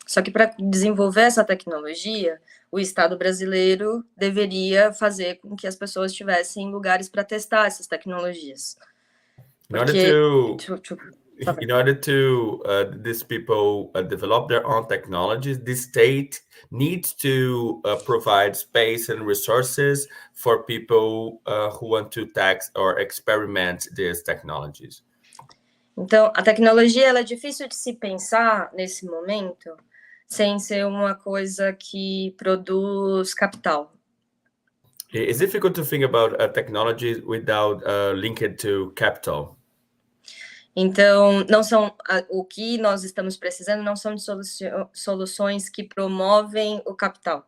Só que para desenvolver essa tecnologia, o Estado brasileiro deveria fazer com que as pessoas tivessem lugares para testar essas tecnologias. In order to these people develop their own technologies, the state needs to provide space and resources for people who want to test or experiment these technologies. Então, a tecnologia ela é difícil de se pensar nesse momento sem ser uma coisa que produz capital. It's difficult to think about technology without linked to capital. Então, não são o que nós estamos precisando não são de soluções que promovem o capital.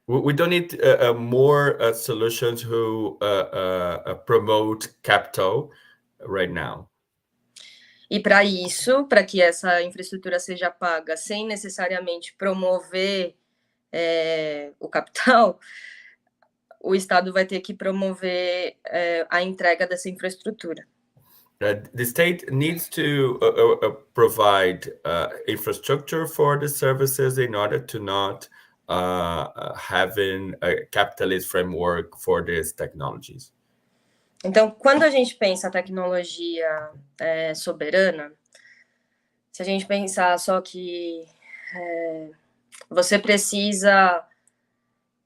We don't need more solutions who promote capital right now. E para isso, para que essa infraestrutura seja paga sem necessariamente promover o capital, o Estado vai ter que promover a entrega dessa infraestrutura. The state needs to provide infrastructure for the services in order to not having a capitalist framework for these technologies. Então, quando a gente pensa a tecnologia soberana, se a gente pensar só que você precisa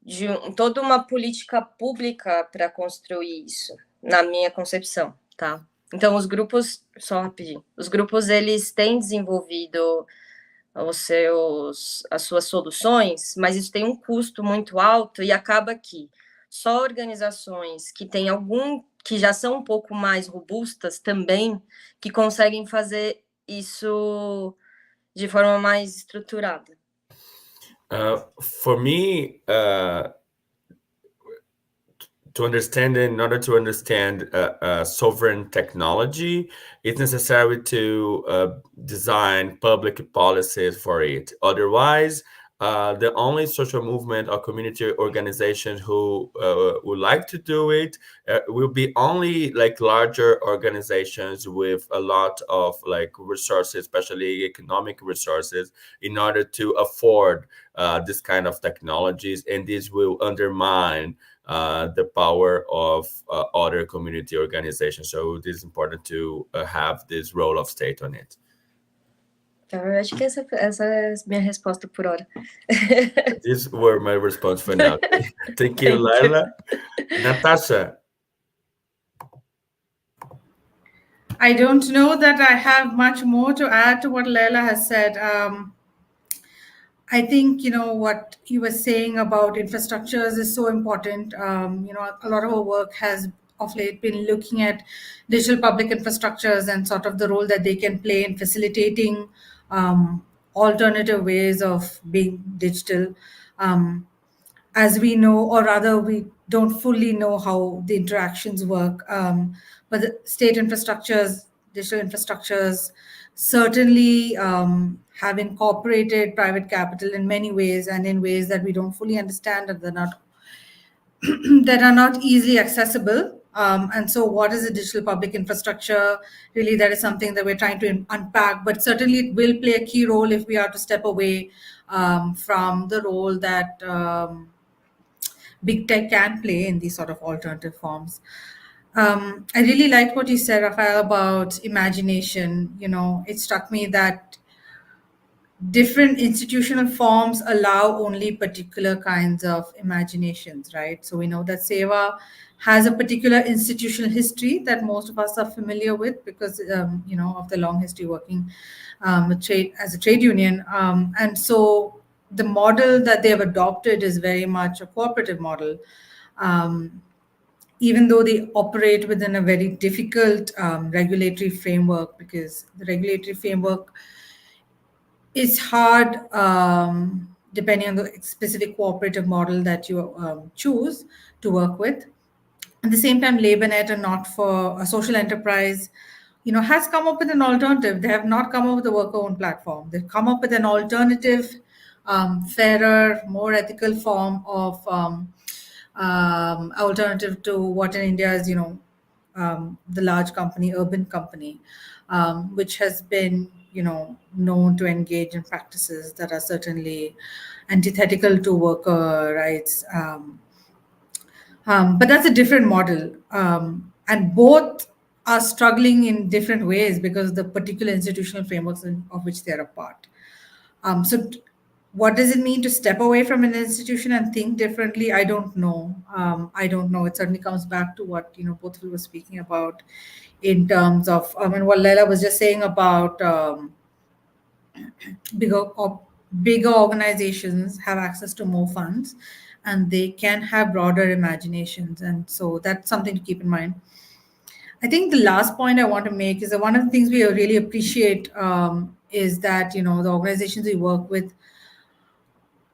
de toda uma política pública para construir isso, na minha concepção, tá? Então, os grupos, só rapidinho, os grupos, eles têm desenvolvido as suas soluções, mas isso tem um custo muito alto e acaba que só organizações que têm que já são um pouco mais robustas também, que conseguem fazer isso de forma mais estruturada. For me, in order to understand sovereign technology, it's necessary to design public policies for it. Otherwise, the only social movement or community organizations who would like to do it will be only like larger organizations with a lot of like resources, especially economic resources, in order to afford this kind of technologies, and this will undermine the power of other community organizations. So it is important to have this role of state on it. Então, eu acho que essa é a minha resposta por hora. These were my response for now. Thank you, Laila. Natasha. I don't know that I have much more to add to what Laila has said. I think, what you were saying about infrastructures is so important. A lot of our work has of late been looking at digital public infrastructures and sort of the role that they can play in facilitating alternative ways of being digital. As we know, or rather we don't fully know how the interactions work, but the state infrastructures, digital infrastructures, certainly have incorporated private capital in many ways and in ways that we don't fully understand and that are not easily accessible. And so what is a digital public infrastructure? Really, that is something that we're trying to unpack, but certainly it will play a key role if we are to step away from the role that big tech can play in these sort of alternative forms. I really liked what you said, Rafael, about imagination. It struck me that different institutional forms allow only particular kinds of imaginations, right? So we know that Seva has a particular institutional history that most of us are familiar with because, of the long history working as a trade union. And so the model that they have adopted is very much a cooperative model, um, even though they operate within a very difficult regulatory framework, because the regulatory framework is hard, depending on the specific cooperative model that you choose to work with. At the same time, LaborNet, and not for a social enterprise, has come up with an alternative. They have not come up with a worker-owned platform. They've come up with an alternative, fairer, more ethical form of alternative to what in India is, the large company, urban company, which has been, known to engage in practices that are certainly antithetical to worker rights. But that's a different model. And both are struggling in different ways because of the particular institutional frameworks of which they're a part. What does it mean to step away from an institution and think differently? I don't know. I don't know. It certainly comes back to what both of you were speaking about in terms of, what Laila was just saying about bigger bigger organizations have access to more funds, and they can have broader imaginations, and so that's something to keep in mind. I think the last point I want to make is that one of the things we really appreciate, is that the organizations we work with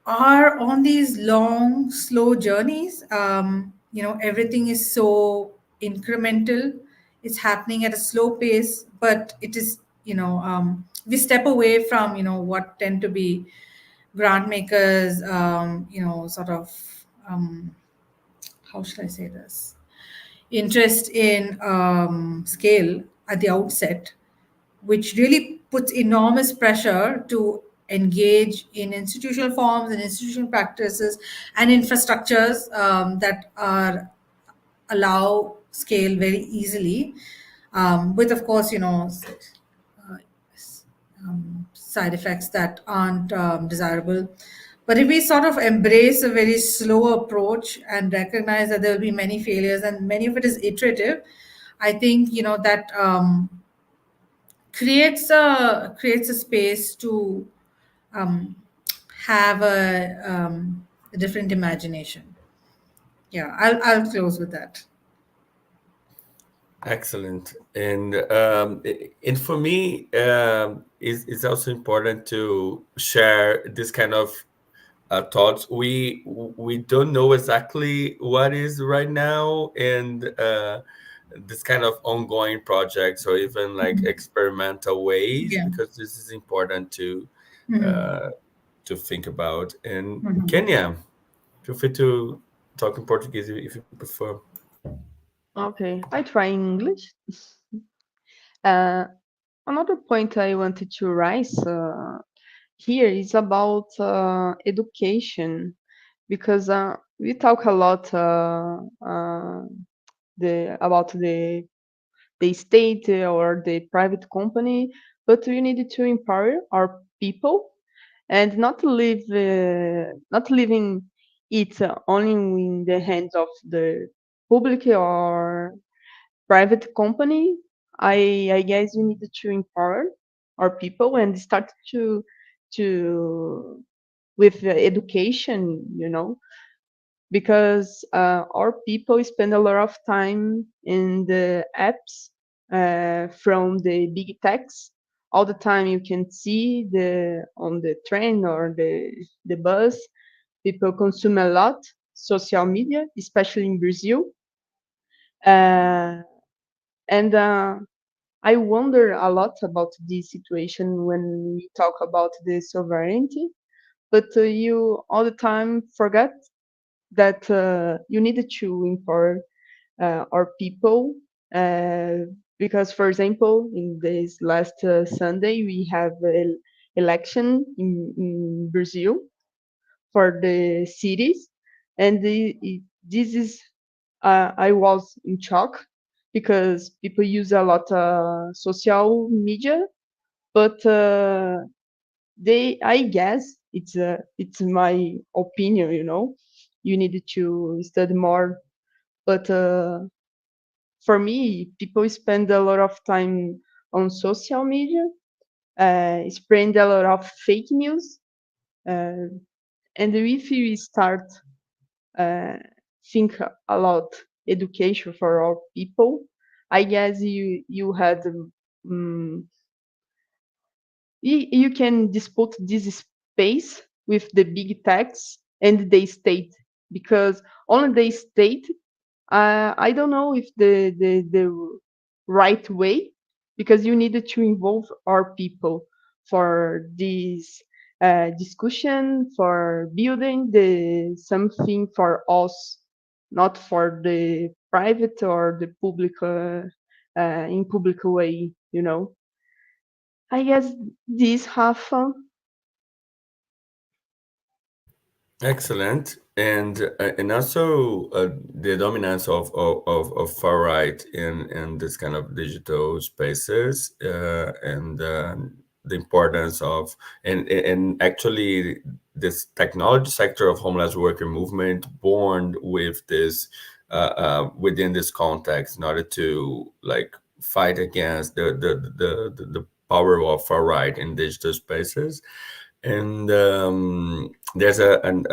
are on these long, slow journeys. Everything is so incremental. It's happening at a slow pace, but it is, we step away from, what tend to be grant makers, sort of, how should I say this? Interest in scale at the outset, which really puts enormous pressure to engage in institutional forms and institutional practices and infrastructures that are allow scale very easily, with, of course, side effects that aren't desirable. But if we sort of embrace a very slow approach and recognize that there will be many failures and many of it is iterative, I think that creates a space to um, have a different imagination. Yeah, I'll close with that. Excellent. And for me, it's also important to share this kind of thoughts. We don't know exactly what is right now, and this kind of ongoing projects or even like experimental ways, Yeah. because this is important Mhm. uh, to think about. And Mhm. Kenya, feel free to talk in Portuguese if you prefer. Okay, I try English. Uh, Another point I wanted to raise here is about education, because we talk a lot about the state or the private company, but we need to empower our people and not leaving it only in the hands of the public or private company. I guess we need to empower our people and start to with education, because our people spend a lot of time in the apps from the big techs. All the time you can see the on the train or the bus, people consume a lot social media, especially in Brazil. Uh, and I wonder a lot about this situation when we talk about the sovereignty, but you all the time forget that you need to empower our people, uh, because, for example, in this last Sunday, we have an election in Brazil for the cities, and this is I was in shock because people use a lot social media, but they I guess it's my opinion, you need to study more, but for me, people spend a lot of time on social media, spread a lot of fake news, Uh, and if we start think a lot education for all people, I guess you had you can dispute this space with the big techs and the state, because only the state, I don't know if the right way, because you needed to involve our people for this discussion, for building the something for us, not for the private or the public in public way, you know. I guess this have Excellent, and also the dominance of far right in this kind of digital spaces, and the importance of and actually this technology sector of homeless worker movement born with this within this context in order to like fight against the power of far right in digital spaces. And there's an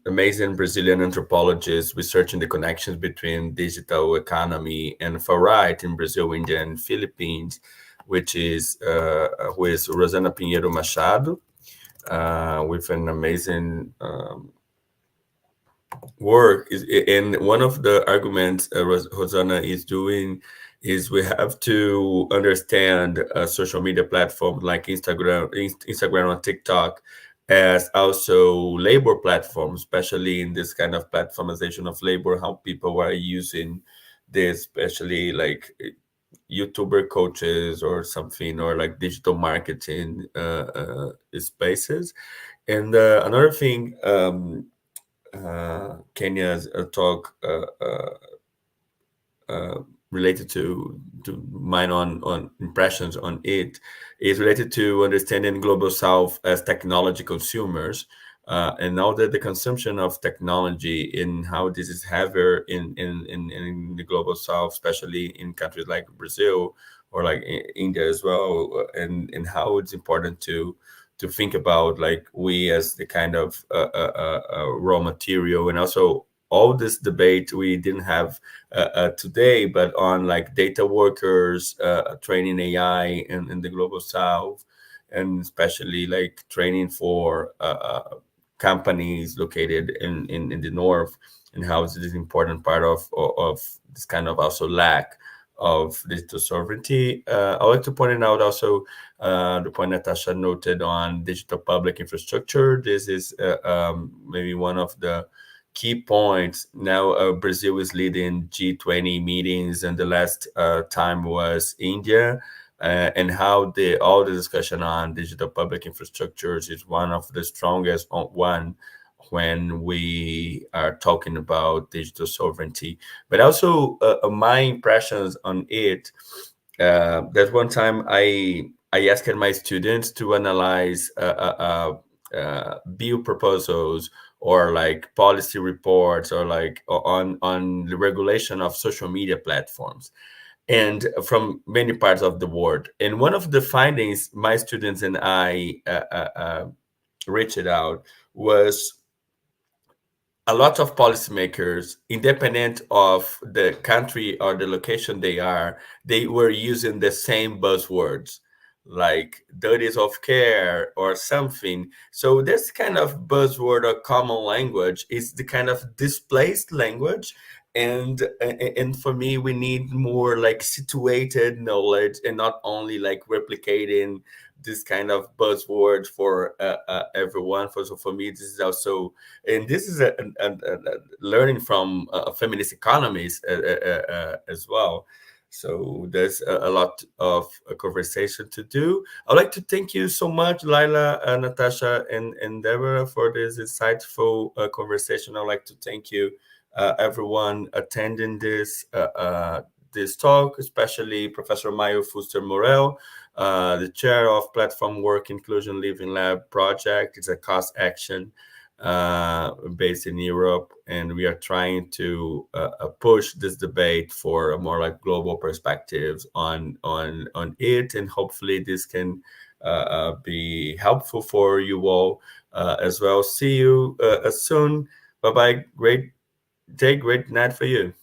amazing Brazilian anthropologist researching the connections between digital economy and far right in Brazil, India, and Philippines, which is who is Rosana Pinheiro Machado, with an amazing work. And one of the arguments Hosanna is doing is we have to understand social media platforms like Instagram or TikTok as also labor platforms, especially in this kind of platformization of labor, how people are using this, especially like YouTuber coaches or something, or like digital marketing spaces. And another thing, Kenya's talk related to mine on impressions on it is related to understanding global south as technology consumers, and now that the consumption of technology and how this is heavier in the global south, especially in countries like Brazil or like India as well, and how it's important to think about like we as the kind of raw material. And also all this debate we didn't have today, but on like data workers, training AI in the global south, and especially like training for companies located in the north, and how it is an important part of this kind of also lack of digital sovereignty. I would like to point it out also the point Natasha noted on digital public infrastructure. This is maybe one of the key points. Now, Brazil is leading G20 meetings, and the last time was India. And how all the discussion on digital public infrastructures is one of the strongest one when we are talking about digital sovereignty. But also, my impressions on it. That one time I asked my students to analyze bill proposals or like policy reports or like on the regulation of social media platforms and from many parts of the world. And one of the findings my students and I reached out was a lot of policymakers, independent of the country or the location they are, they were using the same buzzwords like duties of care or something. So this kind of buzzword or common language is the kind of displaced language. And for me, we need more like situated knowledge and not only like replicating this kind of buzzword for everyone. So for me, this is also, and this is a learning from feminist economies as well. So there's a lot of conversation to do. I'd like to thank you so much, Laila, Natasha, and Deborah, for this insightful conversation. I'd like to thank you, everyone attending this talk, especially Professor Mayo Fuster Morel, the chair of Platform Work Inclusion Living Lab project. It's a cost action based in Europe, and we are trying to push this debate for a more like global perspectives on it, and hopefully this can be helpful for you all. as well. See you soon. Bye bye. Great day, great night for you.